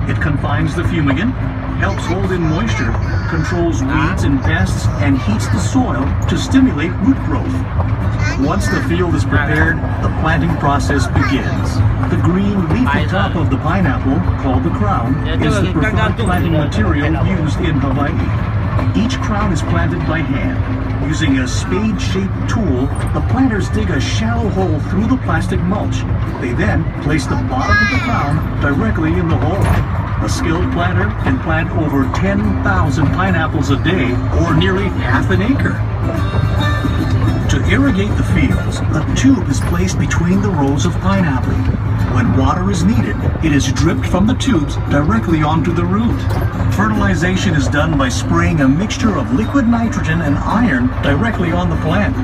It confines the fumigant, helps hold in moisture, controls weeds and pests, and heats the soil to stimulate root growth. Once the field is prepared, the planting process begins. The green leafy top of the pineapple, called the crown, is the preferred planting material used in Hawaii. Each crown is planted by hand. Using a spade-shaped tool, the planters dig a shallow hole through the plastic mulch. They then place the bottom of the crown directly in the hole. A skilled planter can plant over 10,000 pineapples a day, or nearly half an acre. To irrigate the fields, a tube is placed between the rows of pineapple. When water is needed, it is dripped from the tubes directly onto the root. Fertilization is done by spraying a mixture of liquid nitrogen and iron directly on the plant.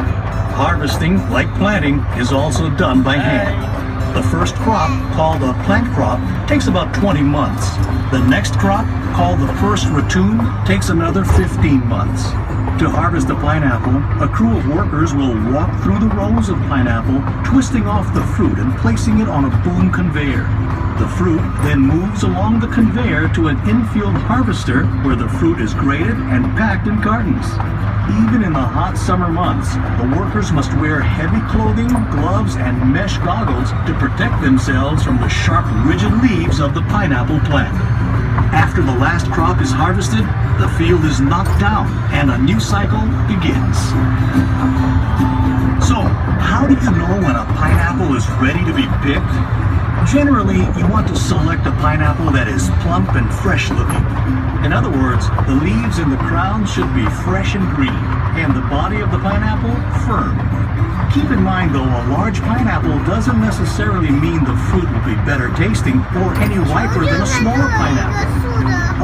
Harvesting, like planting, is also done by hand. The first crop, called a plant crop, takes about 20 months. The next crop, called the first ratoon, takes another 15 months. To harvest a pineapple, a crew of workers will walk through the rows of pineapple, twisting off the fruit and placing it on a boom conveyor. The fruit then moves along the conveyor to an infield harvester where the fruit is graded and packed in cartons. Even in the hot summer months, the workers must wear heavy clothing, gloves, and mesh goggles to protect themselves from the sharp, rigid leaves of the pineapple plant. After the last crop is harvested, the field is knocked down and a new cycle begins. So, how do you know when a pineapple is ready to be picked? Generally, you want to select a pineapple that is plump and fresh looking. In other words, the leaves and the crown should be fresh and green, and the body of the pineapple firm. Keep in mind though, a large pineapple doesn't necessarily mean the fruit will be better tasting or any riper than a smaller pineapple.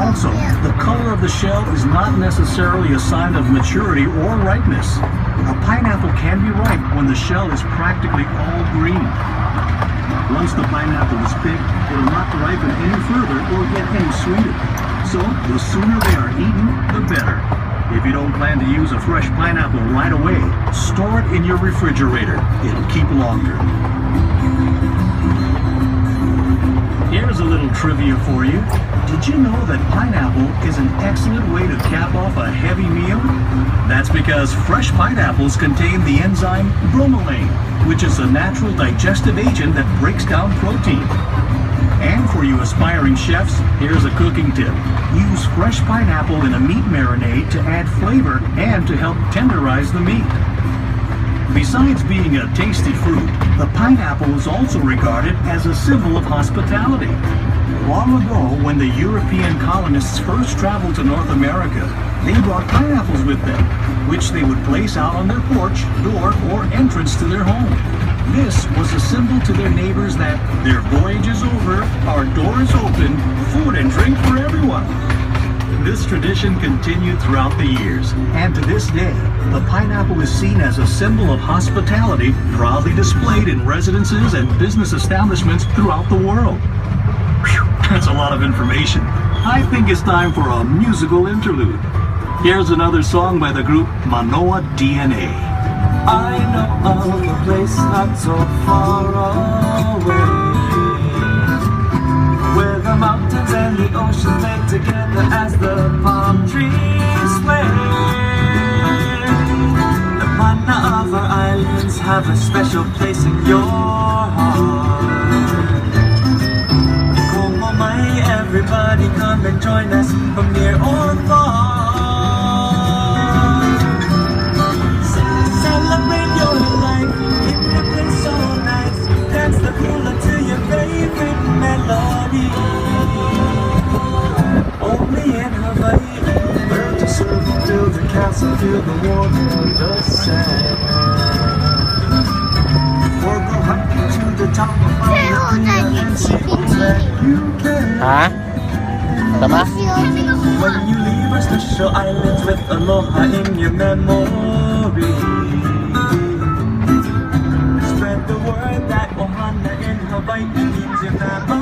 Also, the color of the shell is not necessarily a sign of maturity or ripeness. A pineapple can be ripe when the shell is practically all green. Once the pineapple is picked, it will not ripen any further or get any sweeter. So, the sooner they are eaten, the better. If you don't plan to use a fresh pineapple right away, store it in your refrigerator. It'll keep longer. Here's a little trivia for you. Did you know that pineapple is an excellent way to cap off a heavy meal? That's because fresh pineapples contain the enzyme bromelain, which is a natural digestive agent that breaks down protein. And for you aspiring chefs, here's a cooking tip. Use fresh pineapple in a meat marinade to add flavor and to help tenderize the meat. Besides being a tasty fruit, the pineapple is also regarded as a symbol of hospitality. Long ago, when the European colonists first traveled to North America, they brought pineapples with them, which they would place out on their porch, door, or entrance to their home. This was a symbol to their neighbors that their voyage is over, our door is open, food and drink for everyone. This tradition continued throughout the years, and to this day, the pineapple is seen as a symbol of hospitality, proudly displayed in residences and business establishments throughout the world. Whew, that's a lot of information. I think it's time for a musical interlude. Here's another song by the group Manoa DNA. I know of a place not so far away, where the mountains and the ocean lay together as the palm trees sway. The mana of our islands have a special place in your heart. Como mai, everybody come and join us from near or far. Celebrate your life in a place so nice. Dance the hula to your favorite melody. Only in Hawaii, learn to serve and build a castle, feel the warmth of the sand. Or go hiking to the top of Mount Lea and see all that you can. Tama? When you leave our special islands with aloha in your memory, spread the word that ohana in Hawaii means your family.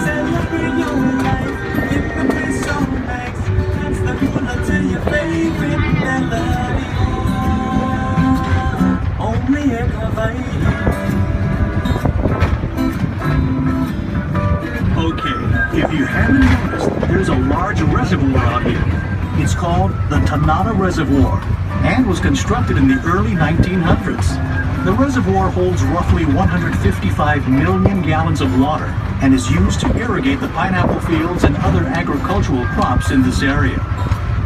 Celebrate your life in the place so nice. Dance the hula to your favorite melody. Only in Hawaii. Haven't noticed there's a large reservoir out here. It's called the Tanana Reservoir and was constructed in the early 1900s. The reservoir holds roughly 155 million gallons of water and is used to irrigate the pineapple fields and other agricultural crops in this area.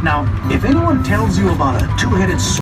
Now, if anyone tells you about a two-headed